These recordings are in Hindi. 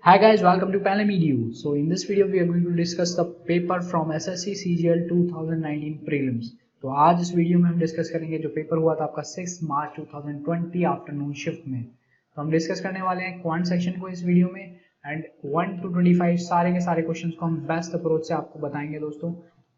Hi guys, welcome to Panel Edu. So in this video we are going to discuss the paper from SSC CGL 2019 prelims. तो आज इस वीडियो में हम डिस्कस करेंगे जो पेपर हुआ था आपका 6 मार्च 2020 आफ्टरनून शिफ्ट में। तो हम डिस्कस करने वाले हैं क्वांट सेक्शन को इस वीडियो में एंड 1 to 25 सारे के सारे क्वेश्चंस को हम बेस्ट अप्रोच से आपको बताएंगे दोस्तों।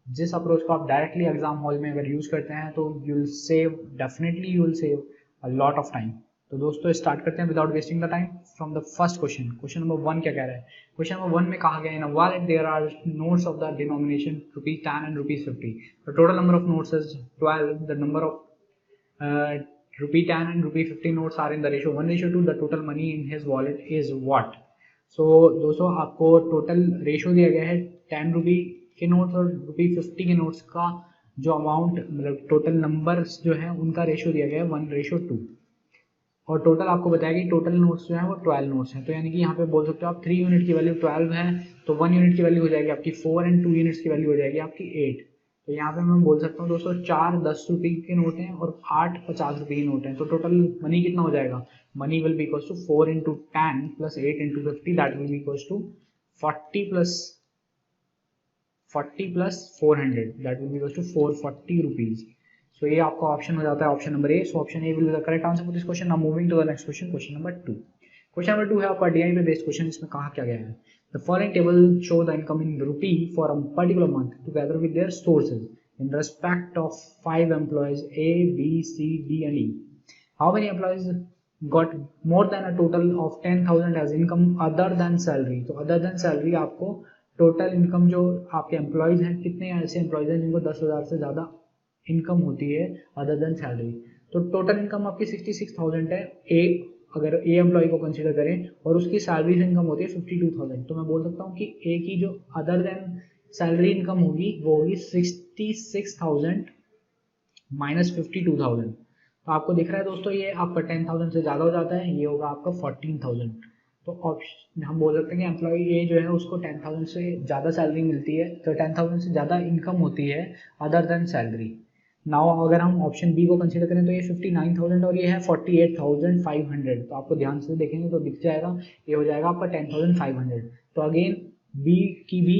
जिस अप्रोच को आप डायरेक्टली एग्जाम हॉल में अगर यूज करते हैं तो you will save a lot of time. तो दोस्तों स्टार्ट करते हैं without wasting the time from the first question. Question number 1 क्या कह रहा है? क्वेश्चन नंबर 1 में कहा गया in a wallet there are notes of the denomination ₹10 and ₹50. The total number of notes is 12. The number of ₹10 and ₹50 notes are in the ratio 1:2. The total money in his wallet is what? So दोस्तों आपको टोटल रेशियो दिया गया है 10 रुपी के नोट्स और ₹50 के नोट्स का जो अमाउंट मतलब टोटल नंबर्स जो है उनका रेशियो दिया गया है 1:2 और टोटल आपको बताया कि टोटल नोट्स जो है वो 12 नोट्स हैं। तो यानी कि यहाँ पे बोल सकते हो आप 3 यूनिट की वैल्यू 12 है तो 1 यूनिट की वैल्यू हो जाएगी आपकी 4 एंड 2 यूनिट्स की वैल्यू हो जाएगी आपकी 8। तो यहाँ पे मैं बोल सकता हूँ दोस्तों 4 10 रुपये के नोट हैं और 8 50 रुपये के नोट हैं। तो टोटल मनी कितना हो जाएगा? Money will be equals to 4 into 10 plus 8 into 50 that will be equals to 40 plus 400 that will be equals to 440 rupees. So ये आपका ऑप्शन हो जाता है option number A. So option A will be the correct answer for this question. Now moving to the next question, question number 2। Question number 2 है आपका डीआई पे बेस्ड क्वेश्चन। इसमें कहा क्या गया है? The following table show the income in rupee for a particular month together with their sources in respect of 5 employees A B C D and E. How many employees got more than a total of 10,000 as income other than salary. तो अदर देन सैलरी आपको टोटल इनकम जो आपके एम्प्लॉयज हैं, कितने ऐसे एम्प्लॉयज हैं जिनको 10,000 से ज़्यादा इनकम होती है अदर देन सैलरी। तो टोटल इनकम आपकी 66,000 है ए, अगर ए एम्प्लॉय को कंसीडर करें और उसकी सैलरी इनकम होती है 52,000। तो मैं बोल सकता हूँ कि ए की जो अदर देन सैलरी इनकम होगी वो होगी 66,000 माइनस 52,000। तो आपको दिख रहा है दोस्तों ये आपका 10,000 से ज़्यादा हो जाता है, ये होगा आपका 14,000। तो ऑप्शन हम बोल सकते हैं कि एम्प्लॉय ए जो है उसको 10,000 से ज़्यादा सैलरी मिलती है, तो 10,000 से ज़्यादा इनकम होती है अदर देन सैलरी। नाउ अगर हम ऑप्शन बी को कंसीडर करें तो ये 59,000 और ये है 48,500। तो आपको ध्यान से देखेंगे तो दिख जाएगा ये हो जाएगा आपका 10,500। तो अगेन बी की भी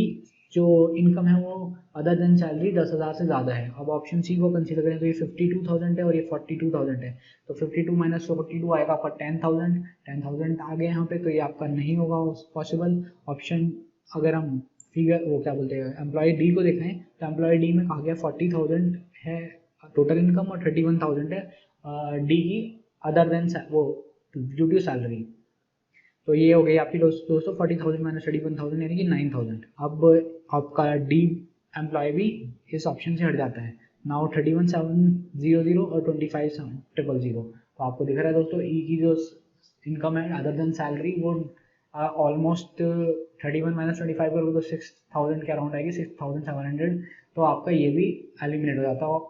जो इनकम है वो अदर देन सैलरी 10,000 से ज़्यादा है। अब ऑप्शन सी को कंसीडर करें तो ये 52,000 है और ये 42,000 है। तो 52 माइनस 42 आएगा आपका 10,000 आ गया यहाँ पे, तो ये आपका नहीं होगा पॉसिबल ऑप्शन। अगर हम फिगर वो क्या बोलते हैं एम्प्लॉय डी को देखें तो एम्प्लॉय डी में कहा गया 40,000 है टोटल इनकम और 31,000 है डी की अदर देन वो ड्यू टू सैलरी। तो ये हो गई आपकी दोस्तों 40,000 माइनस 31,000 यानी कि 9,000। अब आपका डी एम्प्लॉय भी इस ऑप्शन से हट जाता है। नाउ 31,700 और 25,000। तो आपको दिख रहा है दोस्तों ई की जो इनकम है अदर देन सैलरी वो ऑलमोस्ट 31 माइनस 25 करोगे तो 6,000 के अराउंड आएगी, 6,700। तो आपका ये भी एलिमिनेट हो जाता है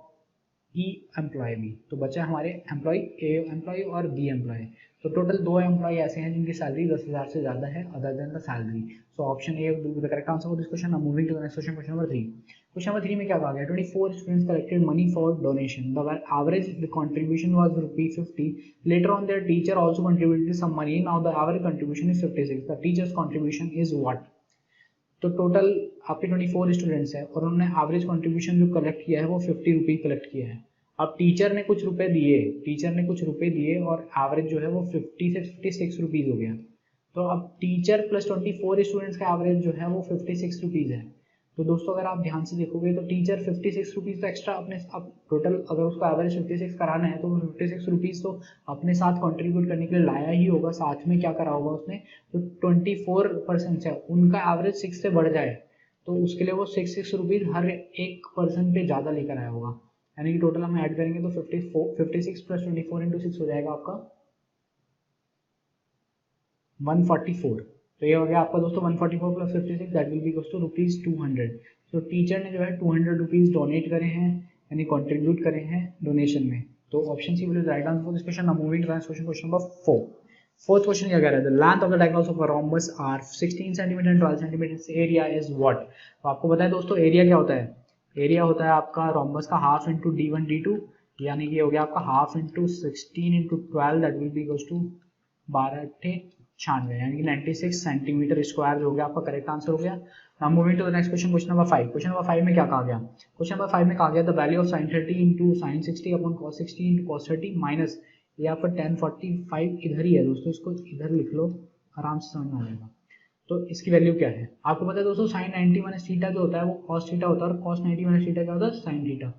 ई एम्प्लॉय भी। तो बचा हमारे एम्प्लॉय ए एम्प्लॉय और बी एम्प्लॉय। तो टोटल 2 एम्प्लॉय ऐसे हैं जिनकी सैलरी 10,000 से ज़्यादा है other than the salary. So option A will be the correct answer for this question. Now moving to the next question, question number 3। Question number 3 में क्या कहा गया? 24 students collected money for donation. The average contribution was ₹50. Later on their teacher also contributed some money. Now the average contribution is 56. The teacher's contribution is what? तो टोटल आपके 24 स्टूडेंट्स हैं और उन्होंने एवरेज कंट्रीब्यूशन जो कलेक्ट किया है वो 50 रुपये कलेक्ट किया है। अब टीचर ने कुछ रुपए दिए और एवरेज जो है वो 50 से 56 रुपीज़ हो गया। तो अब टीचर प्लस 24 स्टूडेंट्स का एवरेज जो है वो 56 रुपीज़ है। तो दोस्तों अगर आप ध्यान से देखोगे तो टीचर 56 रुपीज़ तो एक्स्ट्रा अपने अब टोटल अगर उसको एवरेज 56 कराना है तो वो 56 रुपीज़ तो अपने साथ कंट्रीब्यूट करने के लिए लाया ही होगा। साथ में क्या करा होगा उसने, तो 24% है उनका एवरेज 6 से बढ़ जाए तो उसके लिए वो 6 रुपीज़ हर एक पर्सन पे ज़्यादा लेकर आया होगा। यानी कि टोटल हम ऐड करेंगे तो 56 प्लस 24 इंटू 6 हो जाएगा आपका 144। तो ये हो गया आपका दोस्तों 144 plus 56 that will be equals to ₹200। तो टीचर ने जो है 200 रुपीज़ डोनेट करे हैं यानी कंट्रीब्यूट करे हैं डोनेशन में। तो option C will be the right answer for this question. Now moving to the next question, question number 4। Fourth question क्या कह रहा है? The length of the diagonals of a rhombus are 16 centimetre and 12 centimetre, its area is what? तो आपको पता है दोस्तों एरिया क्या होता है? एरिया होता है आपका रोम्बस का हाफ इंटू D1 D2 यानी कि हो गया आपका half into 16 into 12 that will be equals to 12 × 96 यानी कि 96 सेंटीमीटर स्क्वायर जो हो गया आपका करेक्ट आंसर हो गया। Now moving to the next question, question number 5। Question number 5 में क्या कहा गया? क्वेश्चन नंबर 5 में कहा गया the value of sin 30 into sin 60 upon cos 60 into cos 30 minus यहाँ पर 1045 इधर ही है दोस्तों, इसको इधर लिख लो, आराम से समझ में आ जाएगा। तो इसकी वैल्यू क्या है आपको पता है दोस्तों, sin 90 माइनस थीटा जो होता है वो cos थीटा होता है और cos 90 माइनस थीटा क्या होता है sin थीटा।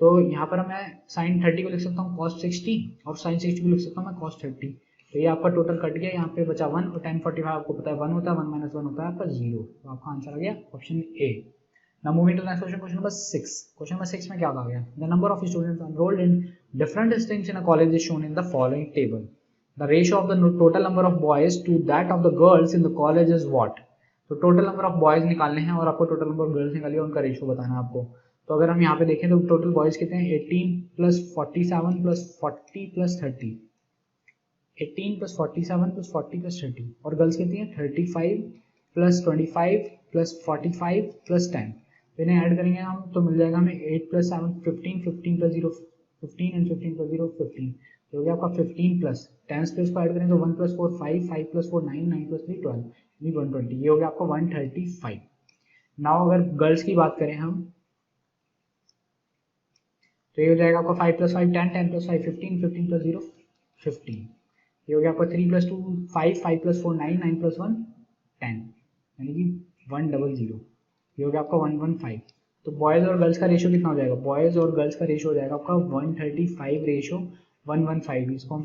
तो यहाँ पर मैं sin 30 को लिख सकता हूँ cos 60 और sin 60 को लिख सकता हूँ मैं cos 30। तो ये आपका टोटल कट गया, यहाँ पे बचा 1 और 1045 आपको पता है 1 होता है, 1 माइनस 1 होता है आपका 0। तो आपका आंसर आ गया option A. Now moving to next question, question number 6। Question number 6 में क्या कहा गया? The number of students enrolled in different streams in a college is shown in the following table. The ratio of the total number of boys to that of the girls in the college is what? तो टोटल नंबर ऑफ बॉयज निकालने हैं और आपको टोटल नंबर ऑफ गर्ल्स निकालिए, उनका रेशियो बताना है आपको। तो अगर हम यहाँ पे देखें तो टोटल बॉयज कितने हैं? 18 plus 47 plus 40 plus 30, 18 plus 47 plus 40 plus 30, और गर्ल्स कितनी है? 35 प्लस 25 प्लस 45 प्लस 10। तो इन्हें ऐड करेंगे हम तो मिल जाएगा हमें 8 प्लस 7 15, 15 प्लस 0 15 एंड 15 प्लस 0 15। तो हो गया आपका 15 प्लस 10 प्लस को ऐड करें तो 1 प्लस 4 5, 5 प्लस 4 9, 9 प्लस 3 12, यानी 120। ये हो गया आपका 135। नाउ अगर गर्ल्स की बात करें हम तो ये हो जाएगा आपका 5 प्लस 5 10, 10 प्लस 5 15, 15 प्लस 0 15। ये हो गया आपका 3 प्लस 2 5, 5 प्लस 4 9, 9 प्लस 1 10, यानी कि 100। ये हो गया आपका 115। तो बॉयज़ और गर्ल्स का रेशियो कितना हो जाएगा? बॉयज़ और गर्ल्स का रेशियो हो जाएगा आपका 135 रेशियो 115। इसको हम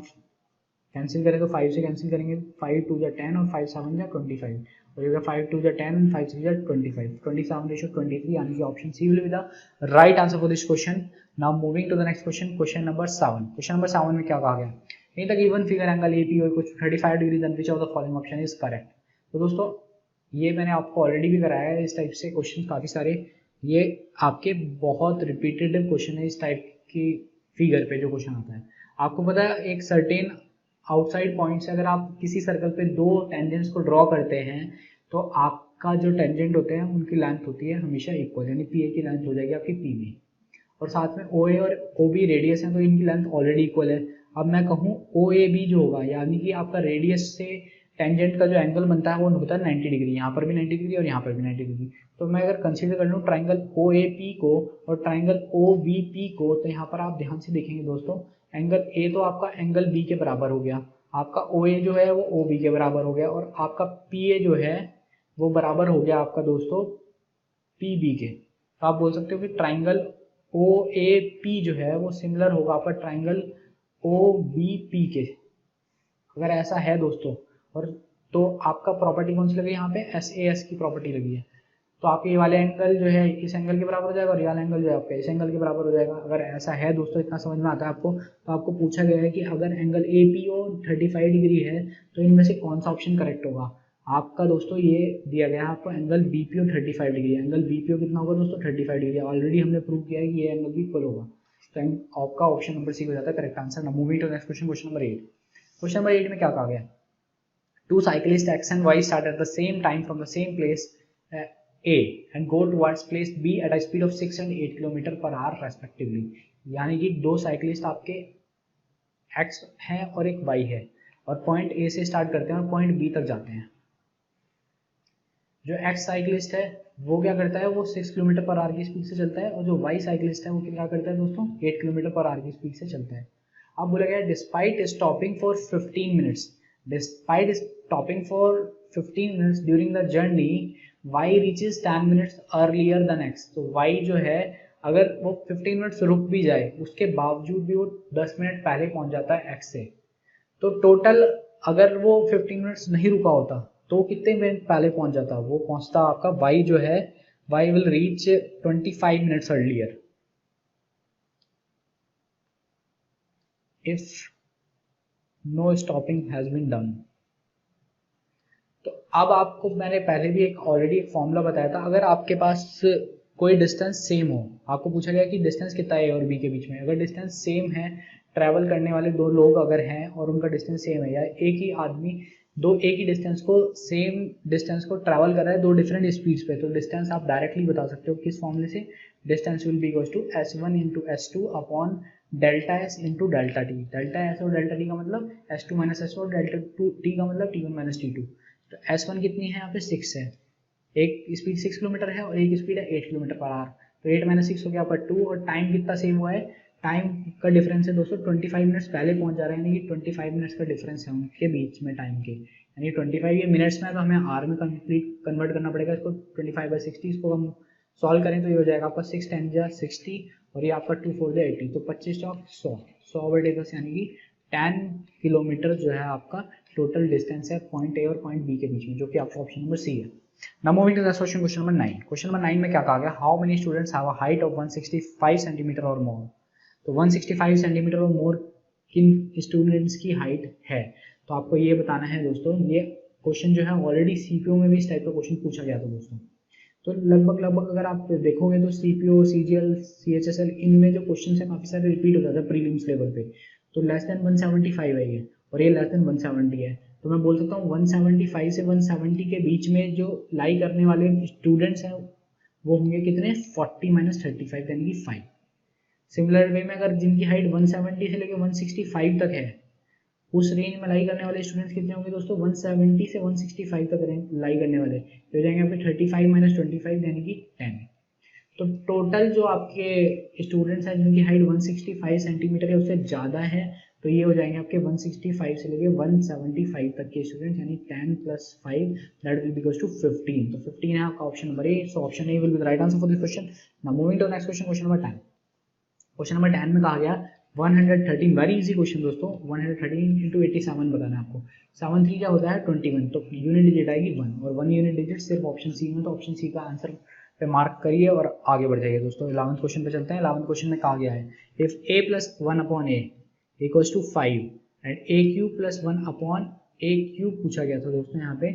कैंसिल करें तो 5 से कैंसिल करेंगे, 5 2 जा 10 और 5 7 जा 25, और ये 5 2 जा 10 एंड 5 3 जा 25, 27 रेशियो 23, यानी कि option C will be the right answer for this question. Now moving to the next question, question number 7। Question number 7 में क्या कहा गया? In the given figure angle AP और कुछ 35 degree then which of the following option is correct. तो दोस्तों ये मैंने आपको ऑलरेडी भी कराया है, इस टाइप से क्वेश्चन काफ़ी सारे ये आपके बहुत रिपीटेटिव क्वेश्चन है इस टाइप की फिगर पे जो क्वेश्चन आता है। आपको पता है एक सर्टेन आउटसाइड पॉइंट से अगर आप किसी सर्कल पे दो टेंजेंट्स को ड्रॉ करते हैं तो आपका जो टेंजेंट होते हैं उनकी लेंथ होती है हमेशा इक्वल, यानी पी ए की लेंथ हो जाएगी आपकी पी बी, और साथ में ओ ए और ओ बी रेडियस है तो इनकी लेंथ ऑलरेडी इक्वल है। अब मैं कहूँ ओ ए बी जो होगा यानी कि आपका रेडियस से टेंजेंट का जो एंगल बनता है वो होता है 90 डिग्री, यहाँ पर भी 90 डिग्री और यहाँ पर भी 90 डिग्री। तो मैं अगर कंसीडर कर लूँ ट्राइंगल ओ ए पी को और ट्राइंगल ओ बी पी को, तो यहाँ पर आप ध्यान से देखेंगे दोस्तों, एंगल ए तो आपका एंगल बी के बराबर हो गया, आपका ओ ए जो है वो ओ बी के बराबर हो गया, और आपका पी ए जो है वो बराबर हो गया आपका दोस्तों पी बी के। तो आप बोल सकते हो कि ट्राइंगल ओ ए पी जो है वो सिमिलर होगा आपका ट्राइंगल ओ बी पी के। अगर ऐसा है दोस्तों, और तो आपका प्रॉपर्टी कौन सी लगी यहाँ पे? एस ए एस की प्रॉपर्टी लगी है, तो आपके ये वाले एंगल जो है इस एंगल के बराबर हो जाएगा और ये वाला एंगल जो है आपका इस एंगल के बराबर हो जाएगा। अगर ऐसा है दोस्तों, इतना समझ में आता है आपको, तो आपको पूछा गया है कि अगर angle A P O 35 degree है तो इनमें से कौन सा ऑप्शन करेक्ट होगा। आपका दोस्तों ये दिया गया है आपको angle B P O 35 degree, angle B P O कितना होगा दोस्तों? 35 डिग्री। ऑलरेडी हमने प्रूव किया है कि ये एंगल भी इक्वल होगा, तो आपका ऑप्शन नंबर सी हो जाता है correct answer. Moving to next question, question number 8। Question number 8 में क्या कहा गया? Two cyclists X and Y start at the same time from the same place A and go towards place B at a speed of 6 and 8 km per hour respectively। यानी कि दो साइकिलिस्ट आपके X हैं और एक Y है और पॉइंट A से स्टार्ट करते हैं और पॉइंट B तक जाते हैं। जो X साइकिलिस्ट है वो क्या करता है? वो 6 किलोमीटर पर आवर की स्पीड से चलता है, और जो Y साइकिलिस्ट है वो क्या करता है दोस्तों? 8 किलोमीटर पर आवर की स्पीड से चलता है। अब बोला गया despite stopping for 15 minutes, despite stopping for 15 minutes during the journey y reaches 10 minutes earlier than x। तो y जो है अगर वो 15 मिनट्स रुक भी जाए उसके बावजूद भी वो 10 मिनट पहले पहुंच जाता है x से। तो टोटल अगर वो 15 मिनट्स नहीं रुका होता तो कितने मिनट पहले पहुंच जाता? वो पहुंचता आपका y जो है y will reach 25 minutes earlier if no stopping has been done. तो अब आपको मैंने पहले भी एक ऑलरेडी एक फॉर्मूला बताया था, अगर आपके पास कोई डिस्टेंस सेम हो, आपको पूछा गया कि डिस्टेंस कितना है ए और बी के बीच में, अगर डिस्टेंस सेम है, ट्रैवल करने वाले दो लोग अगर हैं और उनका डिस्टेंस सेम है, या एक ही आदमी दो एक ही डिस्टेंस को सेम डिस्टेंस को ट्रैवल कर रहा है दो डिफरेंट स्पीड्स पे, तो डिस्टेंस आप डायरेक्टली बता सकते हो किस फॉर्मूले से? Distance will be equals to s1 into s2 upon delta S into delta T. Delta S और डेल्टा टी का मतलब S2 माइनस S और डेल्टा टू टी का मतलब T1 माइनस T2। तो S1 कितनी है यहाँ पे 6 है, एक स्पीड 6 किलोमीटर है और एक स्पीड है 8 किलोमीटर पर आवर। तो 8 माइनस 6 हो गया आपका 2 और टाइम कितना सेव हुआ है, टाइम का डिफरेंस है दोस्तों 25 मिनट्स पहले पहुंच जा रहे हैं, यानी कि 25 मिनट्स का डिफरेंस है उनके बीच में टाइम के, यानी 25 ये मिनट्स में, तो हमें आर में कन्वर्ट करना पड़ेगा इसको। 25/60 इसको हम सॉल्व करें तो ये हो जाएगा आपका 6 10 जा 60 और ये आपका 2 4 जा 80, तो 25 चौक 100/10 यानी कि 10 किलोमीटर जो है आपका टोटल डिस्टेंस है पॉइंट ए और पॉइंट बी के बीच में, जो कि आपका ऑप्शन नंबर सी है। Now moving to the question, question number 9. Question number 9 में क्या कहा गया, how many students have a height of 165 centimetre और more? तो 165 सेंटीमीटर और मोर किन स्टूडेंट्स की हाइट है, तो आपको ये बताना है दोस्तों। ये क्वेश्चन जो है ऑलरेडी सीपीओ में भी इस टाइप का क्वेश्चन पूछा गया था दोस्तों। तो लगभग अगर आप देखोगे तो सीपीओ, सीजीएल, सीएचएसएल इनमें जो क्वेश्चन है काफी सारे रिपीट हो जाते हैं प्रीलिम्स लेवल पे। तो लेस देन 175 है ये और ये लेस देन 170 है, तो मैं बोल सकता हूँ 175 से 170 के बीच में जो लाई करने वाले स्टूडेंट्स हैं वो होंगे कितने, 40 माइनस 35 यानी कि 5। सिमिलर वे में अगर जिनकी हाइट 170 से लेकर 165 तक है उस रेंज में लाई करने वाले स्टूडेंट्स कितने होंगे दोस्तों, 170 से 165 तक लाई करने वाले तो हो जाएंगे आपके 35 माइनस 25 यानी कि 10। तो टोटल जो आपके स्टूडेंट्स हैं जिनकी हाइट 165 सेंटीमीटर है उससे ज़्यादा है, तो ये हो जाएंगे आपके 165 से लेके 175 तक के स्टूडेंट्स, यानी 10 + 5 that will be equals to 15। तो 15 है आपका option number A, so option A will be the right answer for this question. Now moving to next question, question number 10। Question number 10 में कहा गया 113, वेरी इजी क्वेश्चन दोस्तों, 113 इंटू 87 बताना है आपको। 7 3 क्या होता है 21, तो यूनिट डिजिट आएगी 1 और 1 यूनिट डिजिट सिर्फ ऑप्शन सी में, तो ऑप्शन सी का आंसर पे मार्क करिए और आगे बढ़ जाइए दोस्तों। 11th क्वेश्चन पे चलते हैं। 11th क्वेश्चन में कहा गया है if a + 1/a equals to 5 and a³ + 1/a³ पूछा गया था दोस्तों यहाँ पे।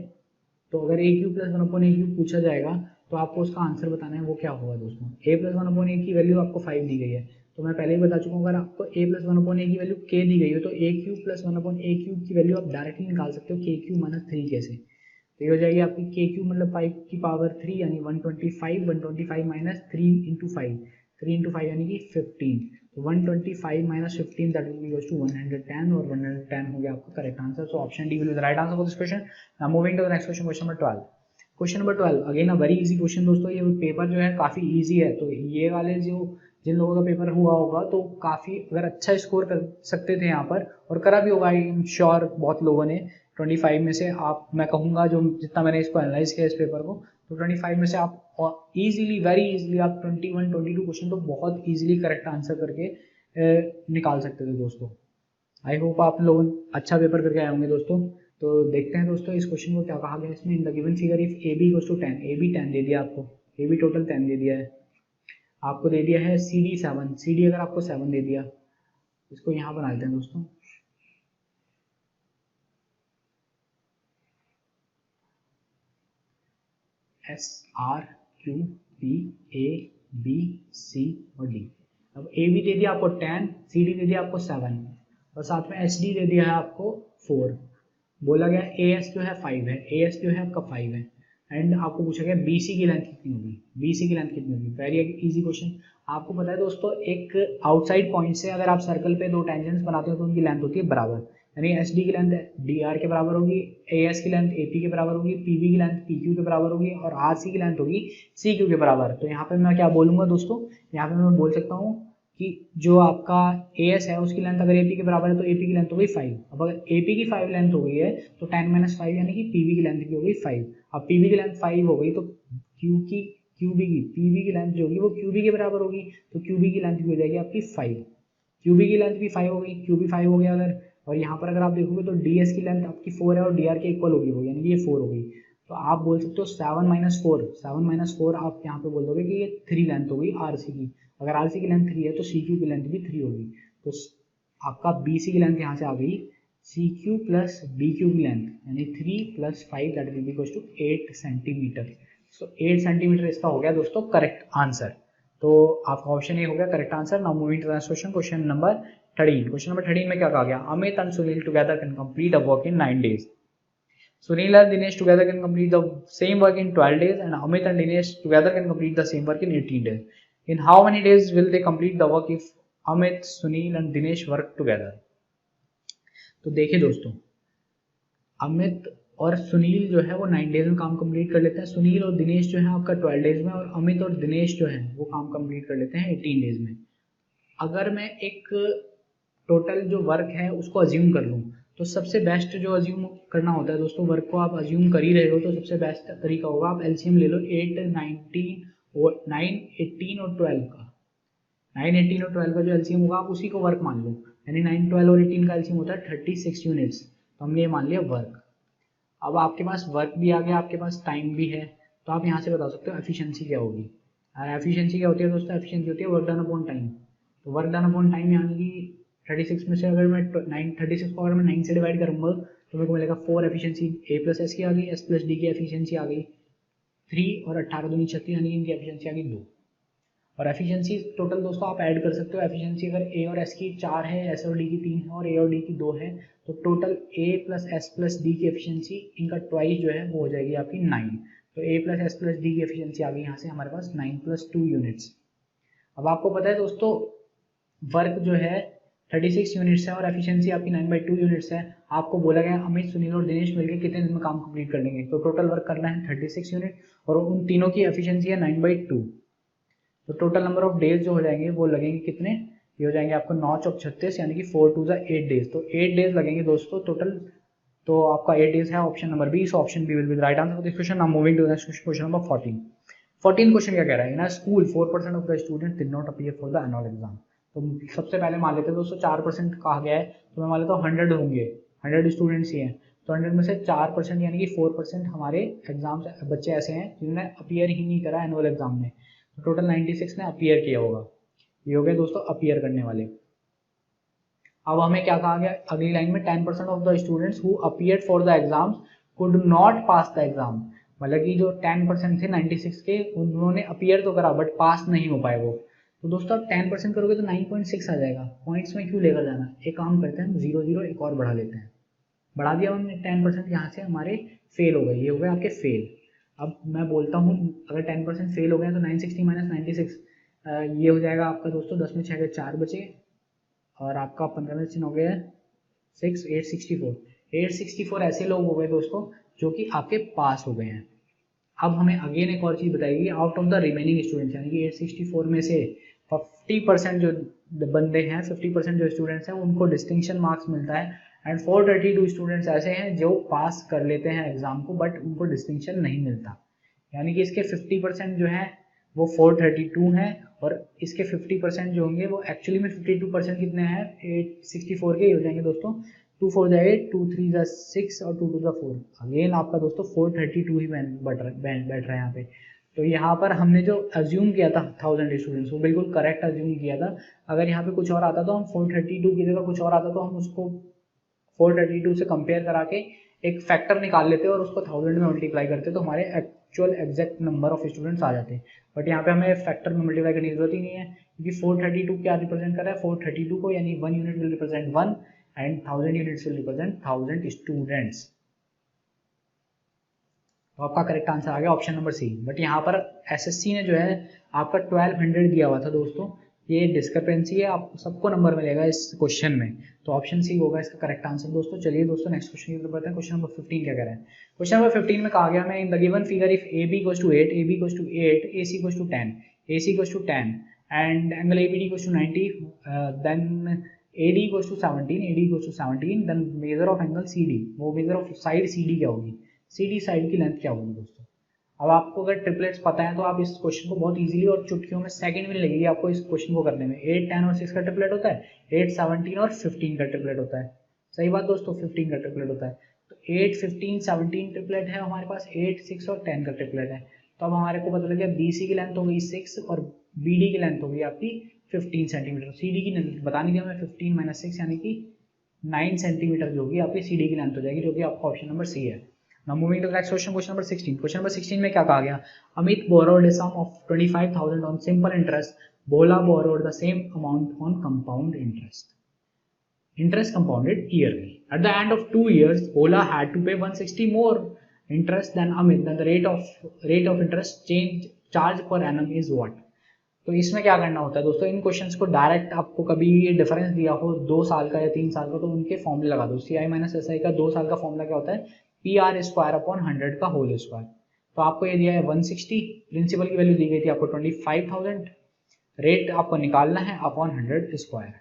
तो अगर a³ + 1/a³ पूछा जाएगा तो आपको उसका आंसर बताना है वो क्या होगा दोस्तों। a + 1/a की वैल्यू आपको 5 दी गई है, तो मैं पहले ही बता चुका हूँ अगर आपको a + 1/a की वैल्यू k दी गई है तो a³ + 1/a³ की वैल्यू आप डायरेक्टली निकाल सकते हो k³ - 3 कैसे। तो ये हो जाएगी आपकी k³ मतलब 5 की पावर 3 यानी 125, 125 माइनस 3 इंटू 5, 3 इंटू 5 यानी कि 15। तो 125 minus 15 that will be equals to 110 और 110 हो गया आपका correct answer. So option D will be the right answer for this question. Now moving to the next question, question number 12। Question number 12 again a very easy question दोस्तों। ये पेपर जो है काफी इजी है, तो ये वाले जो जिन लोगों का पेपर हुआ होगा तो काफी अगर अच्छा स्कोर कर सकते थे यहाँ पर और करा भी होगा आई एम श्योर बहुत लोगों ने। 25 में से आप मैं कहूँगा जो जितना मैंने इसको एनालाइज किया इस पेपर को, तो 25 में से आप इजीली वेरी इजीली आप 21 22 क्वेश्चन तो बहुत इजीली करेक्ट आंसर करके निकाल सकते थे दोस्तों। आई होप आप लोग अच्छा पेपर करके आए होंगे दोस्तों। तो देखते हैं दोस्तों इस क्वेश्चन को क्या कहा गया इसमें। In the given figure if A B equals to 10, A B 10 दे दिया आपको, ए बी टोटल 10 दे दिया है, आपको दे दिया है सी डी 7, सी डी अगर आपको 7 दे दिया, इसको यहाँ बना देते हैं दोस्तों। S R Q P A B C और डी। अब ए बी दे दिया आपको 10, सी डी दे दिया आपको 7 और साथ में एच डी दे दिया है आपको 4। बोला गया ए एस जो है 5 है, ए एस जो है आपका 5 है एंड आपको पूछा गया बी सी की लेंथ कितनी होगी, बी सी की लेंथ कितनी होगी। Very easy question. आपको पता है दोस्तों एक आउटसाइड पॉइंट से अगर आप सर्कल पे 2 टेंजेंट्स बनाते हो तो उनकी लेंथ होती है बराबर, यानी एच डी की लेंथ डी आर के बराबर होगी, ए एस की लेंथ ए पी के बराबर होगी, पी बी की लेंथ पी क्यू के बराबर होगी और आर सी की लेंथ होगी सी क्यू के बराबर। तो यहाँ पे मैं क्या बोलूँगा दोस्तों, यहाँ पे मैं बोल सकता हूँ कि जो आपका ए एस है उसकी लेंथ अगर ए पी के बराबर है तो ए पी की लेंथ हो गई 5। अब अगर ए पी की 5 लेंथ हो गई है तो 10 - 5 यानी कि पी बी की लेंथ भी हो गई 5। अब पी बी की लेंथ 5 हो गई तो क्यू बी की पी बी की लेंथ जो होगी वो क्यू बी के बराबर होगी, तो क्यू बी की लेंथ भी हो जाएगी आपकी 5। क्यू बी की लेंथ भी 5 हो गई, क्यू बी 5 हो गया अगर, और यहाँ पर अगर आप देखोगे तो डी एस की लेंथ आपकी 4 है और डी आर के इक्वल होगी वो, यानी कि ये 4 हो गई। तो आप बोल सकते हो 7 - 4 आप यहाँ पे बोल दोगे कि ये 3 लेंथ हो गई आर सी की। अगर आर सी की लेंथ 3 है तो सी क्यू की लेंथ भी 3 होगी। तो आपका बी सी की लेंथ यहाँ से आ गई C Q plus B Q की लेंथ यानी 3 + 5 that will be equals to 8 centimetre. So 8 centimetre इसका हो गया दोस्तों करेक्ट आंसर। तो आपका ऑप्शन ए हो गया correct answer. Now moving to the next question, question number 13। Question number 13 में क्या कहा गया, Amit and Sunil together can complete a work in 9 days। Sunil and Dinesh together can complete the same work in 12 days and Amit and Dinesh together can complete the same work in 18 days. In how many days will they complete the work if Amit, Sunil and Dinesh work together. तो देखिए दोस्तों, अमित और सुनील जो है वो 9 डेज में काम कंप्लीट कर लेते हैं। सुनील और दिनेश जो है आपका 12 डेज में, और अमित और दिनेश जो है वो काम कंप्लीट कर लेते हैं 18 डेज में। अगर मैं एक टोटल जो वर्क है उसको अज्यूम कर लूँ, तो सबसे बेस्ट जो अज्यूम करना होता है दोस्तों, वर्क को आप अज्यूम कर ही रहे हो तो सबसे बेस्ट तरीका होगा आप एलसीएम ले लो 8, 19 और 9, 18 और 12 का। 9, 18 और 12 का जो एलसीएम होगा आप उसी को वर्क मान लो, यानी 9, 12 और 18 का एलसीएम होता है 36 यूनिट्स, तो हमने ये मान लिया वर्क। अब आपके पास वर्क भी आ गया, आपके पास टाइम भी है, तो आप यहाँ से बता सकते हो एफिशिएंसी क्या होगी। एफिशिएंसी क्या होती है दोस्तों? एफिशिएंसी होती है वर्क डन अपॉन टाइम। तो वर्क डन अपॉन टाइम यानी कि 36 में से अगर मैं 36 को अगर मैं 9 से डिवाइड करूँगा तो मेरे को मिलेगा 4 एफिशिएंसी ए प्लस एस की आ गई, एस प्लस डी की एफिशिएंसी आ गई 3, और 18 दूनी 36 यानी कि इनकी एफिशिएंसी आ गई 2। और एफिशिएंसी टोटल दोस्तों आप ऐड कर सकते हो। एफिशिएंसी अगर ए और एस की 4 है, एस और डी की 3 है, और ए और डी की 2 है, तो total A plus S plus D की एफिशिएंसी इनका ट्वाइस जो है वो हो जाएगी आपकी 9। तो ए प्लस एस प्लस डी की एफिशिएंसी आ गई यहाँ से हमारे पास 9 + 2 यूनिट्स। अब आपको पता है दोस्तों वर्क जो है 36 यूनिट्स है और एफिशिएंसी आपकी 9/2 यूनिट्स है। आपको बोला गया अमित, सुनील और दिनेश मिलकर कितने दिन में काम कंप्लीट कर लेंगे, तो टोटल वर्क करना है 36 यूनिट और उन तीनों की एफिशिएंसी है 9/2। तो टोटल नंबर ऑफ डेज जो हो जाएंगे वो लगेंगे कितने, ये हो जाएंगे आपको 9 चौक 36 यानी कि 4 2 8 डेज। तो 8 डेज लगेंगे दोस्तों टोटल। तो आपका 8 डेज है option number B. So option B will be the right answer for this question. Now moving to the next question number 14। 14 क्वेश्चन क्या कह रहा है? In a school 4% of the students did not appear for the annual exam. तो सबसे पहले मान लेते हैं दोस्तों 4% कहा गया है, तो मैं मान लेता हूँ 100 होंगे, 100 स्टूडेंट्स ही हैं, तो 100 में से 4% यानी कि 4% हमारे एग्जाम बच्चे ऐसे हैं जिन्होंने अपीयर ही नहीं करा एनुअल एग्जाम में। तो टोटल 96 ने अपीयर किया होगा। ये हो गए दोस्तों अपीयर करने वाले। अब हमें क्या कहा गया अगली लाइन में? 10% of the students who appeared for the exams could not pass the exam. मतलब कि जो 10% थे 96 के, उन्होंने अपीयर तो करा बट पास नहीं हो पाए वो। तो दोस्तों आप 10% करोगे तो 9.6 आ जाएगा। पॉइंट्स में क्यों लेकर जाना, एक काम करते हैं हम 0 0 एक और बढ़ा लेते हैं। बढ़ा दिया हमने 10%, यहाँ से हमारे फेल हो गए, ये हो गए आपके फेल। अब मैं बोलता हूँ अगर 10% फेल हो गए तो 960 - 96 ये हो जाएगा आपका दोस्तों 10 में 6 गए 4 बचे, और आपका 15 में 3 हो गया 6, 864। 864 ऐसे लोग हो गए दोस्तों जो कि आपके पास हो गए हैं। अब हमें अगेन एक और चीज़ बताएगी, out of the remaining students यानी कि 864 में से 50% जो बंदे हैं, 50% जो स्टूडेंट्स हैं उनको डिस्टिंक्शन मार्क्स मिलता है, एंड 432 स्टूडेंट्स ऐसे हैं जो पास कर लेते हैं एग्जाम को बट उनको डिस्टिंक्शन नहीं मिलता। यानी कि इसके 50% जो है वो 432 हैं, और इसके 50% जो होंगे वो एक्चुअली में 52% कितने हैं 864 के हो जाएंगे दोस्तों। 2 4 जा 8, 2 3 जा 6 और 2 2 जा 4। अगेन आपका दोस्तों 432 ही बैठ रहा है यहाँ पे। तो यहाँ पर हमने जो अज्यूम किया था 1000 स्टूडेंट्स वो बिल्कुल करेक्ट अज्यूम किया था। अगर यहाँ पे कुछ और आता तो हम 432 की जगह कुछ और आता तो हम उसको 432 से कंपेयर करा के एक फैक्टर निकाल लेते और उसको 1000 में मल्टीप्लाई करते तो हमारे actual exact number of students आ जाते। बट यहाँ पे हमें फैक्टर में मल्टीप्लाई करने की जरूरत ही नहीं है, क्योंकि 432 क्या रिप्रेजेंट कर रहा है 432 को, यानी 1 unit will represent 1 and 1000 units will represent 1000 students. तो आपका करेक्ट आंसर आ गया ऑप्शन नंबर सी। बट यहाँ पर एसएससी ने जो है आपका 1200 दिया हुआ था दोस्तों, ये डिस्क्रिपेंसी है, आपको सबको नंबर मिलेगा इस क्वेश्चन में, तो ऑप्शन सी होगा इसका करेक्ट आंसर दोस्तों। चलिए दोस्तों नेक्स्ट क्वेश्चन की तरफ बढ़ते हैं। क्वेश्चन नंबर 15 क्या कह रहा है? क्वेश्चन नंबर 15 में कहा गया हमें in the given figure if A B equals to 8, A B equals to 8, A C equals to 10, A C equals to 10 and angle A B D equals to 90, then A D equals to 17, A D equals to 17, then measure of angle C D, वो measure of side C D क्या होगी, सी डी साइड की लेंथ क्या होगी दोस्तों। अब आपको अगर ट्रिपलेट्स पता है तो आप इस क्वेश्चन को बहुत इजीली और चुटकियों में सेकंड में लगेगी आपको इस क्वेश्चन को करने में। 8 10 और 6 का ट्रिपलेट होता है, 8 17 और 15 का ट्रिपलेट होता है। सही बात दोस्तों, 15 का ट्रिपलेट होता है। तो 8 15 17 ट्रिपलेट है हमारे पास, 8 6 और 10 का ट्रिपलेट है। तो अब हमारे को पता लग गया बी सी की लेंथ हो गई 6 और बी डी की लेंथ हो गई आपकी 15 सेंटीमीटर। सी डी की बता नहीं दिया हमें, 15 - 6 यानी कि 9 सेंटीमीटर जो होगी आपकी सी डी की लेंथ हो जाएगी, जो कि आपका ऑप्शन नंबर सी है। Now moving to the next question, question number 16. Question number 16 में क्या कहा गया? Amit borrowed a sum of 25,000 on simple interest. Bola borrowed the same amount on compound interest. Interest compounded yearly. At the end of 2 years, Bola had to pay 160 more interest than Amit. Then the rate of interest charged per annum is what? तो इसमें क्या करना होता है दोस्तों, इन क्वेश्चंस को डायरेक्ट आपको कभी डिफरेंस दिया हो 2 साल का या 3 साल का, तो उनके फॉर्मूले लगा दो। सी आई माइनस एस आई का 2 साल का फॉर्मूला क्या होता है, पी आर स्क्वायर अपॉन 100 का होल स्क्वायर। तो आपको ये दिया है 160, प्रिंसिपल की वैल्यू दी गई थी आपको 25,000, रेट आपको निकालना है अपॉन 100 स्क्वायर।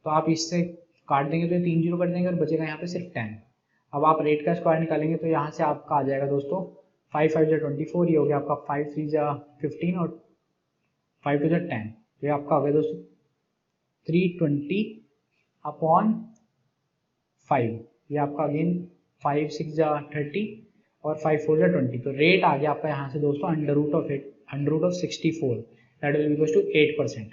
तो आप इससे काट देंगे तो 3 जीरो कर देंगे और बचेगा यहाँ पे सिर्फ 10। अब आप रेट का स्क्वायर निकालेंगे तो यहाँ से आपका आ जाएगा दोस्तों 5 5 जा 24, ये हो गया आपका 5 3 जा 15 और 5 2 जा 10। तो ये आपका हो गया दोस्तों 320 अपॉन 5, ये आपका अगेन 5 6 जा 30 और 5 4 जा 20। तो रेट आ गया आपका यहाँ से दोस्तों under root of 64, that will equal to 8%।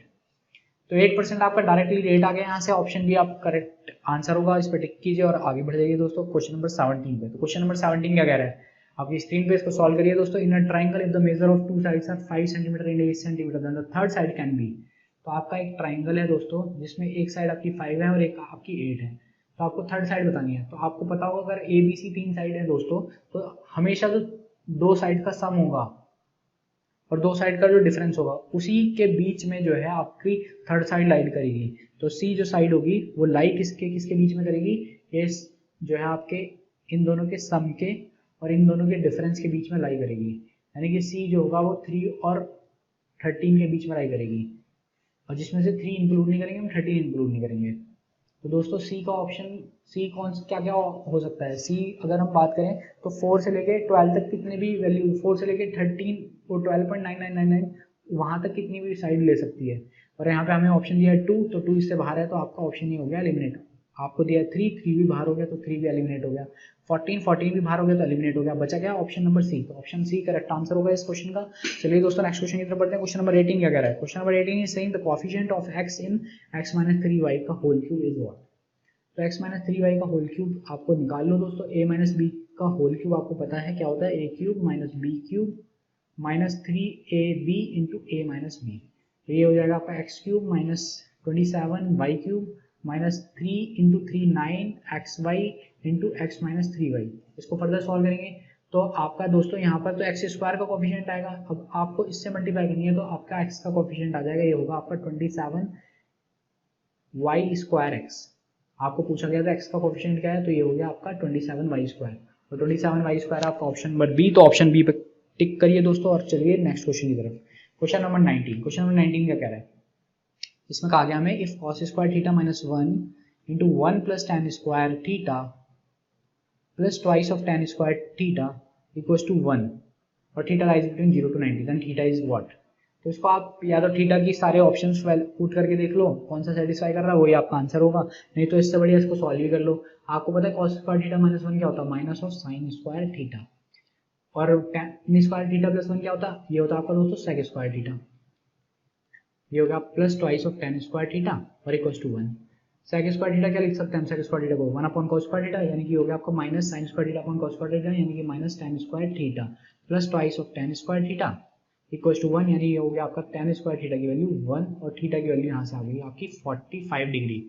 तो 8% आपका डायरेक्टली रेट आ गया यहाँ से। ऑप्शन बी आप करेक्ट आंसर होगा, इस पर टिक कीजिए और आगे बढ़ जाइए दोस्तों क्वेश्चन नंबर 17 पे। तो क्वेश्चन नंबर 17 क्या कह रहा है, आपकी स्क्रीन पे इसको सॉल्व करिए दोस्तों। In a triangle if the measure of 2 sides are 5 centimetre and 8 centimetre then the third side can be. तो आपका एक ट्राइंगल है दोस्तों जिसमें एक साइड आपकी 5 है और एक आपकी 8 है, तो आपको थर्ड साइड बतानी है। तो आपको पता होगा अगर ए बी सी 3 साइड है दोस्तों, तो हमेशा जो 2 साइड का सम होगा और 2 साइड का जो डिफरेंस होगा उसी के बीच में जो है आपकी थर्ड साइड लाई करेगी। तो सी जो साइड होगी वो लाई किसके किसके बीच में करेगी, ये जो है आपके इन दोनों के सम के और इन दोनों के डिफरेंस के बीच में लाई करेगी। यानी कि सी जो होगा वो 3 और 13 के बीच में लाई करेगी, और जिसमें से 3 इंक्लूड नहीं करेंगे हम 13 इंक्लूड नहीं करेंगे। तो दोस्तों सी का ऑप्शन सी कौन क्या क्या हो सकता है, सी अगर हम बात करें तो 4 से लेके 12 तक कितने भी वैल्यू, 4 से लेके 13 और 12.9999 वहाँ तक कितनी भी साइड ले सकती है। और यहाँ पे हमें ऑप्शन दिया है 2, तो 2 इससे बाहर है तो आपका ऑप्शन ही हो गया एलिमिनेट। आपको दिया है 3 भी बाहर हो गया तो 3 भी एलिमिनेट हो गया, 14 भी बाहर हो गया तो एलिमिनेट हो गया, बचा गया ऑप्शन नंबर सी। तो ऑप्शन सी करेक्ट आंसर होगा इस क्वेश्चन का। चलिए दोस्तों नेक्स्ट क्वेश्चन की तरफ बढ़ते हैं। क्वेश्चन नंबर 18 क्या कह रहा है, question number 18 is saying the coefficient of x in x - 3y का होल क्यूब इज व्हाट। तो x - 3y का होल क्यूब आपको निकाल लो दोस्तों। a - b का होल क्यूब आपको पता है क्या होता है, a cube minus b cube minus 3ab into a minus b। तो ये हो जाएगा आपका x cube minus 27 y cube minus 3 into 3 9 xy into x minus 3y। इसको फर्दर सॉल्व करेंगे तो आपका दोस्तों यहाँ पर तो x स्क्वायर का कोफिशिएंट आएगा। अब आपको इससे मल्टीप्लाई करनी है तो आपका x का कोफिशिएंट आ जाएगा, ये होगा आपका 27 y स्क्वायर x। आपको पूछा गया था x का कोफिशिएंट क्या है, तो ये हो गया आपका 27 y स्क्वायर। तो 27 y स्क्वायर आपका ऑप्शन नंबर बी। तो ऑप्शन बी पे टिक करिए दोस्तों और चलिए नेक्स्ट क्वेश्चन की तरफ। क्वेश्चन नंबर 19, क्वेश्चन नंबर 19 क्या कह रहा है, इसमें कहा गया हमें if cos square theta minus 1 into 1 plus tan square theta plus twice of tan square theta equals to 1 और theta lies between 0 to 90 then theta is what. तो इसको आप या तो थीटा की सारे ऑप्शंस पुट करके देख लो कौन सा सेटिस्फाई कर रहा है, वही आपका आंसर होगा। नहीं तो इससे बढ़िया इसको सॉल्व भी कर लो। आपको पता है cos स्क्वायर थीटा माइनस 1 क्या होता है, minus of sine square theta, और tan स्क्वायर थीटा प्लस 1 क्या होता है, ये होता है आपका दोस्तों सेक स्क्वायर थीटा। ये होगा plus twice of tan square theta और equals to 1। Sec square theta क्या लिख सकते हैं हम, सेक स्क्वायर थीटा को 1 अपॉन cos स्क्वायर थीटा, यानी कि हो गया आपका minus sine square theta upon cos square theta, यानी कि minus tan square theta plus twice of tan square theta equals to 1, यानी ये हो गया आपका tan स्क्वायर थीटा की वैल्यू 1 और थीटा की वैल्यू यहाँ से आ गई आपकी 45 डिग्री,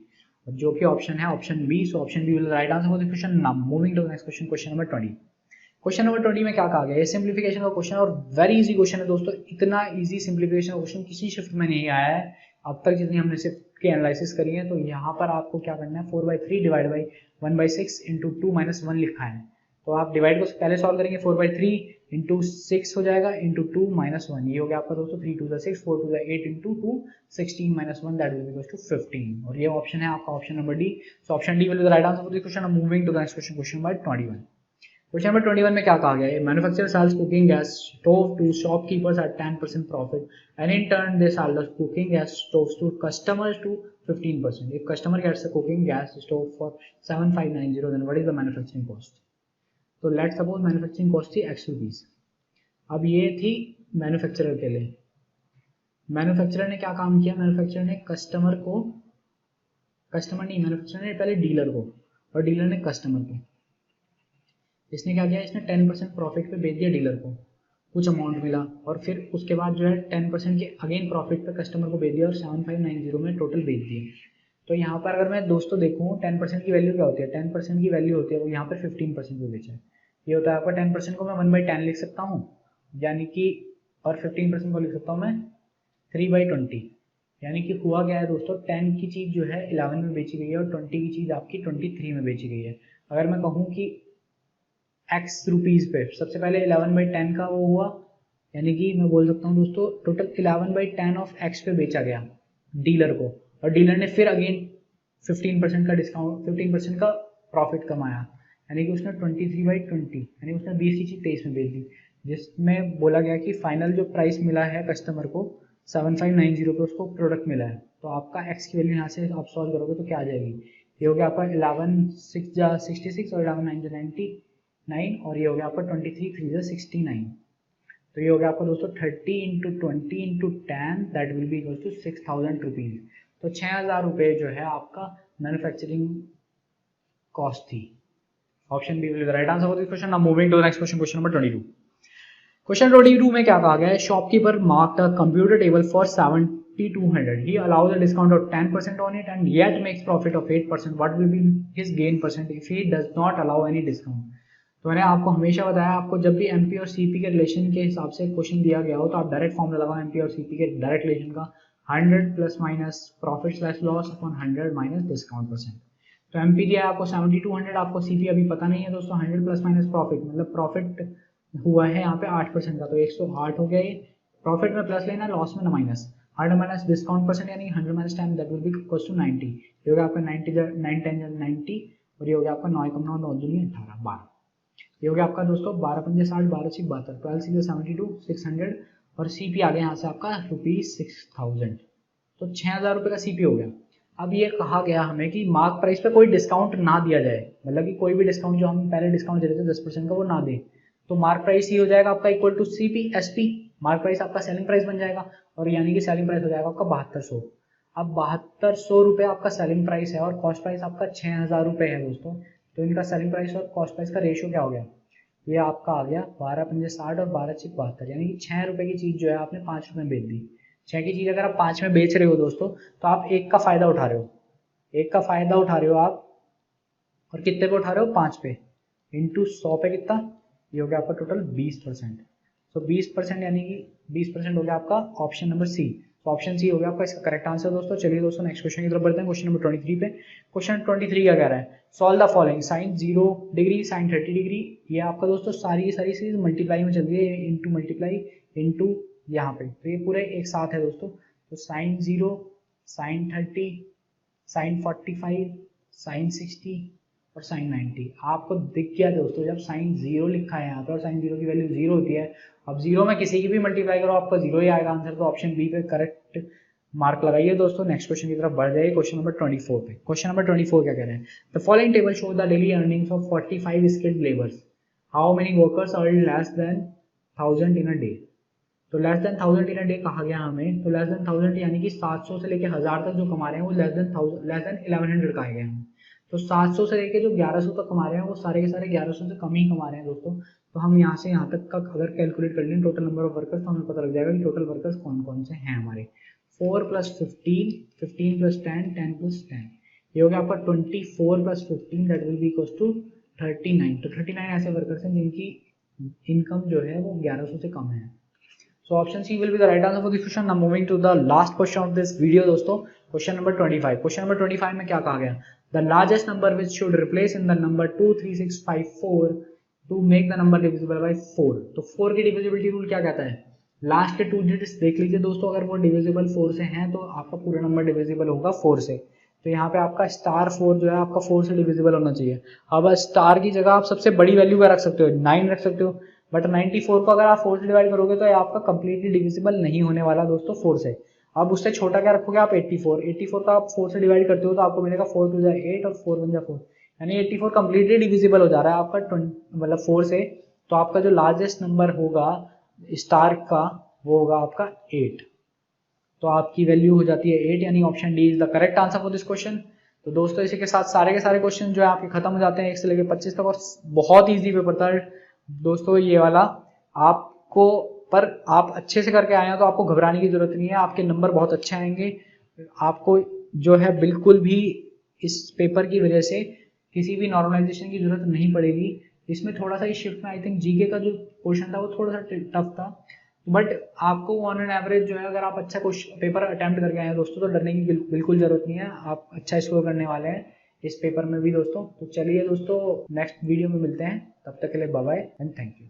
और जो कि ऑप्शन है option B. So option B will right answer for the question. Now moving to next question, question number 20। Question number 20 में क्या कहा गया, ये सिंप्लीफिकेशन का क्वेश्चन और वेरी इजी क्वेश्चन है दोस्तों। इतना इजी सिंप्लीफिकेशन का क्वेश्चन किसी शिफ्ट में नहीं आया है अब तक जितनी हमने शिफ्ट की एनालिसिस करी है। तो यहाँ पर आपको क्या करना है, 4/3 डिवाइड बाई 1/6 इंटू 2 - 1 लिखा है। तो आप डिवाइड को पहले सॉल्व करेंगे, 4/3 इंटू 6 हो जाएगा इंटू 2 - 1, ये हो गया आपका दोस्तों 3 2 6 4 2 8 into 2 16 - 1 that will equal to 15, और ये ऑप्शन है आपका option number D. So option D will be the right answer for this question. Moving to the next question, question number 21। Question number 21 में क्या कहा गया है, manufacturer sells cooking gas stove to shopkeepers at 10% profit and in turn they sell the cooking gas stoves to customers to 15%। If customer gets a cooking gas stove for 7590 then what is the manufacturing cost. तो लेट्स सपोज मैन्युफैक्चरिंग कॉस्ट थी x रुपीज। अब ये थी मैन्युफैक्चरर के लिए। मैन्युफैक्चरर ने क्या काम किया, मैन्युफैक्चरर ने मैन्युफैक्चरर ने पहले डीलर को और डीलर ने कस्टमर को, इसने क्या किया, इसने 10% प्रॉफिट पे बेच दिया डीलर को, कुछ अमाउंट मिला, और फिर उसके बाद जो है 10% के अगेन प्रॉफिट पे कस्टमर को बेच दिया और 7590 में टोटल बेच दिया। तो यहाँ पर अगर मैं दोस्तों देखूँ 10% की वैल्यू क्या होती है, 10% की वैल्यू होती है वो यहाँ पर 15% पे बेचा है। ये होता है आपका 10% को मैं 1/10 लिख सकता हूँ, यानी कि, और 15% को लिख सकता हूँ मैं 3/20, यानी कि हुआ क्या है दोस्तों, 10 की चीज़ जो है 11 में बेची गई है और 20 की चीज़ आपकी 23 में बेची गई है। अगर मैं कहूँ कि x रुपीज़ पे सबसे पहले 11/10 का वो हुआ, यानी कि मैं बोल सकता हूँ दोस्तों टोटल 11/10 ऑफ x पे बेचा गया डीलर को, और डीलर ने फिर अगेन 15% का डिस्काउंट, 15% का प्रॉफिट कमाया, यानी कि उसने 23/20 यानी उसने 20 की चीज़ 23 में बेच दी, जिसमें बोला गया कि फाइनल जो प्राइस मिला है कस्टमर को 7590 पे उसको प्रोडक्ट मिला है। तो आपका x की वैल्यू यहाँ से आप सॉल्व करोगे तो क्या आ जाएगी, ये हो गया आपका 11 6 जा 66 और 11 9 जा 99 और ये हो गया आपका 23 3 जा 69। तो ये हो गया आपका दोस्तों 30 into 20 into 10 that will be equal to 6000 rupees. तो 6000 रुपये जो है आपका मैन्युफैक्चरिंग कॉस्ट थी। Option B will be the right answer for this question. Now moving to the next question, question number 22। Question 22 में क्या कहा गया है, shopkeeper marked a computer table for 7200, he allows a discount of 10% on it and yet makes profit of 8%, what will be his gain percent if he does not allow any discount। तो मैंने आपको हमेशा बताया, आपको जब भी एमपी और सीपी के रिलेशन के हिसाब से क्वेश्चन दिया गया हो तो आप डायरेक्ट फॉर्मूला लगाओ एमपी और सीपी के डायरेक्ट रिलेशन का, 100 plus minus profit slash loss upon 100 minus discount percent. तो एमपी दिया है आपको 7200, आपको सीपी अभी पता नहीं है दोस्तों, 100 प्लस माइनस प्रॉफिट मतलब प्रॉफिट हुआ है यहाँ पे 8% का, तो 108 हो गया ये, प्रॉफिट में प्लस लेना, लॉस में माइनस, 100 माइनस डिस्काउंट परसेंट यानी 100 minus 10 that will be equals to 90। ये हो गया आपका 90 9 10 90 और ये हो गया आपका 9 कम 9 9 दूनी 18 12। ये हो गया आपका दोस्तों 12 पंजे 60 12 6 72 12 6 72 600 और सीपी आ गया यहाँ से आपका ₹6000। तो 6000 रुपये का सीपी हो गया। अब ये कहा गया हमें कि मार्क प्राइस पे कोई डिस्काउंट ना दिया जाए, मतलब कि कोई भी डिस्काउंट जो हम पहले डिस्काउंट दे रहे थे 10% का वो ना दे, तो मार्क प्राइस ही हो जाएगा आपका equal to CP SP, mark price आपका सेलिंग प्राइस बन जाएगा और यानी कि सेलिंग प्राइस हो जाएगा आपका 7200। अब 7200 रुपये आपका सेलिंग प्राइस है और कॉस्ट प्राइस आपका 6000 रुपये है दोस्तों, तो इनका सेलिंग प्राइस और कॉस्ट प्राइस का रेशियो क्या हो गया, ये आपका आ गया 12 पंजे 60 और 12 6 72, यानी कि 6 रुपये की चीज़ जो है आपने 5 रुपये में बेच दी। 6 की चीज़ अगर आप 5 में बेच रहे हो दोस्तों तो आप एक का फ़ायदा उठा रहे हो, एक का फ़ायदा उठा रहे हो आप, और कितने पे उठा रहे हो 5 पे इंटू 100 पे कितना, ये हो गया आपका टोटल 20%। तो 20% यानी कि 20% हो गया आपका ऑप्शन नंबर सी। तो ऑप्शन सी हो गया आपका इसका करेक्ट आंसर दोस्तों। चलिए दोस्तों नेक्स्ट क्वेश्चन की तरफ बढ़ते हैं, क्वेश्चन नंबर 23 पे। क्वेश्चन 23 क्या कह रहा है, solve the following, sine 0 degree sine 30 degree, ये आपका दोस्तों सारी की सारी चीज मल्टीप्लाई में चल रही है, इंटू मल्टीप्लाई इंटू यहाँ पे, तो ये पूरे एक साथ है दोस्तों। तो साइन 0 साइन 30 साइन 45 साइन 60 और साइन 90 आपको दिख गया दोस्तों, जब साइन 0 लिखा है यहाँ पे और साइन 0 की वैल्यू 0 होती है, अब 0 में किसी की भी मल्टीप्लाई करो आपका 0 ही आएगा आंसर, तो ऑप्शन बी पे करेक्ट मार्क लगाइए दोस्तों। नेक्स्ट क्वेश्चन की तरफ बढ़ जाइए, क्वेश्चन नंबर 24 पे। क्वेश्चन नंबर 24 क्या कह रहे हैं, the following table show the daily earnings of 45 skilled labours, how many workers earn less than 1000 in a day. तो less than 1000 in a day कहा गया हमें, तो लेस देन 1000 यानी कि 700 से लेकर 1000 तक जो कमा रहे हैं वो लेस देन 1100 कहा गया है। तो 700 से लेके जो 1100 तक कमा रहे हैं वो सारे के सारे 1100 से कम ही कमा रहे हैं दोस्तों। तो हम यहाँ से यहाँ तक का अगर कैलकुलेट कर लें टोटल नंबर ऑफ वर्कर्स, तो हमें पता लग जाएगा कि टोटल वर्कर्स कौन कौन से हैं हमारे। 4 + 15 15 + 10 10 + 10, ये हो गया आपका 24 + 15 that will be equals to 39। तो 39 ऐसे वर्कर्स हैं जिनकी इनकम जो है वो 1100 से कम है। So option C will be the right answer for this question. Now moving to the last question of this video दोस्तों, question number 25. Question number 25 में क्या कहा गया, the largest number which should replace in the number 23654 to make the number divisible by 4। तो 4 की divisibility rule क्या कहता है, लास्ट के 2 डिजिट्स देख लीजिए दोस्तों, अगर वो डिविजिबल 4 से हैं तो आपका पूरा नंबर डिविजिबल होगा 4 से। तो यहाँ पे आपका स्टार 4 जो है आपका 4 से डिविजिबल होना चाहिए। अब स्टार की जगह आप सबसे बड़ी वैल्यू क्या रख सकते हो, 9 रख सकते हो, बट 94 को अगर आप 4 से डिवाइड करोगे तो ये आपका कंप्लीटली डिविजिबल नहीं होने वाला दोस्तों 4 से। अब उससे छोटा क्या रखोगे आप 84 का आप 4 से डिवाइड करते हो तो आपको मिलेगा 4 × 2 = 8 और 4 × 1 = 4, यानी 84 कंप्लीटली डिविजिबल हो जा रहा है आपका मतलब 4 से। तो आपका जो लार्जेस्ट नंबर होगा स्टार का वो होगा आपका 8, तो आपकी वैल्यू हो जाती है 8, यानी option D is the correct answer for this question. तो दोस्तों इसी के साथ सारे के सारे क्वेश्चन जो है आपके खत्म हो जाते हैं 1 से लेकर 25 तक, और बहुत ईजी पेपर था दोस्तों ये वाला आपको, पर आप अच्छे से करके आए हैं तो आपको घबराने की जरूरत नहीं है, आपके नंबर बहुत अच्छे आएंगे। आपको जो है बिल्कुल भी इस पेपर की वजह से किसी भी नॉर्मलाइजेशन की जरूरत नहीं पड़ेगी। इसमें थोड़ा सा इस शिफ्ट में आई थिंक जीके का जो पोर्शन था वो थोड़ा सा टफ था, बट आपको ऑन एन एवरेज जो है, अगर आप अच्छा कुछ पेपर अटेम्प्ट करके आए हैं दोस्तों, तो डरने की बिल्कुल जरूरत नहीं है, आप अच्छा स्कोर करने वाले हैं इस पेपर में भी दोस्तों। तो चलिए दोस्तों, नेक्स्ट वीडियो में मिलते हैं, तब तक के लिए bye bye and thank you.